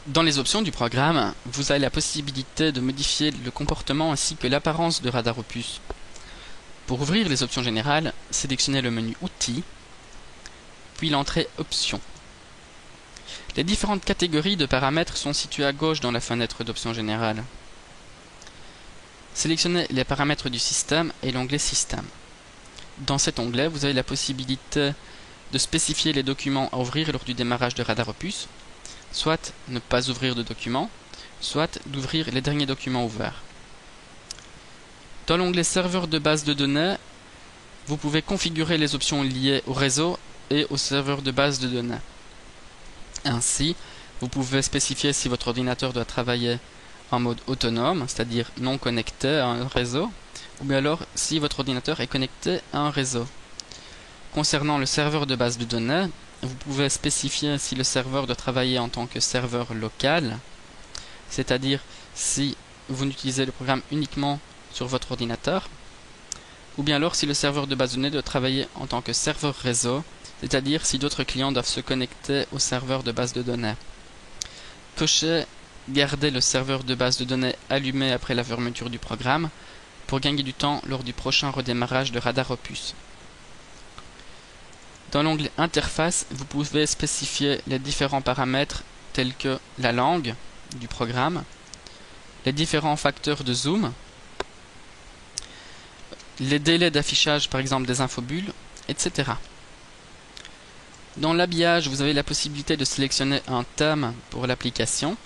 Dans les options du programme, vous avez la possibilité de modifier le comportement ainsi que l'apparence de Radar Opus. Pour ouvrir les options générales, sélectionnez le menu Outils, puis l'entrée Options. Les différentes catégories de paramètres sont situées à gauche dans la fenêtre d'options générales. Sélectionnez les paramètres du système et l'onglet Système. Dans cet onglet, vous avez la possibilité de spécifier les documents à ouvrir lors du démarrage de Radar Opus, soit ne pas ouvrir de documents, soit d'ouvrir les derniers documents ouverts. Dans l'onglet Serveur de base de données, vous pouvez configurer les options liées au réseau et au serveur de base de données. Ainsi, vous pouvez spécifier si votre ordinateur doit travailler en mode autonome, c'est-à-dire non connecté à un réseau, ou bien alors si votre ordinateur est connecté à un réseau. Concernant le serveur de base de données, vous pouvez spécifier si le serveur doit travailler en tant que serveur local, c'est-à-dire si vous n'utilisez le programme uniquement sur votre ordinateur, ou bien alors si le serveur de base de données doit travailler en tant que serveur réseau, c'est-à-dire si d'autres clients doivent se connecter au serveur de base de données. Cochez « Garder le serveur de base de données allumé après la fermeture du programme » pour gagner du temps lors du prochain redémarrage de Radar Opus. Dans l'onglet Interface, vous pouvez spécifier les différents paramètres tels que la langue du programme, les différents facteurs de zoom, les délais d'affichage par exemple des infobules, etc. Dans l'habillage, vous avez la possibilité de sélectionner un thème pour l'application.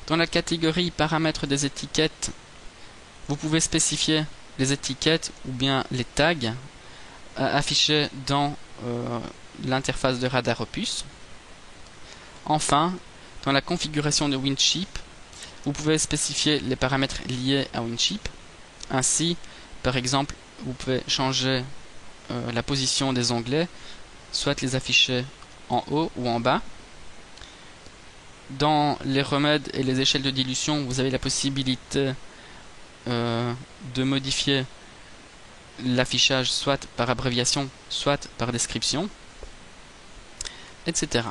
Dans la catégorie paramètres des étiquettes, vous pouvez spécifier les étiquettes ou bien les tags affichés dans l'interface de Radar Opus. Enfin, dans la configuration de WinChip, vous pouvez spécifier les paramètres liés à WinChip. Ainsi, par exemple, vous pouvez changer la position des onglets, soit les afficher en haut ou en bas. Dans les remèdes et les échelles de dilution, vous avez la possibilité de modifier l'affichage soit par abréviation, soit par description, etc.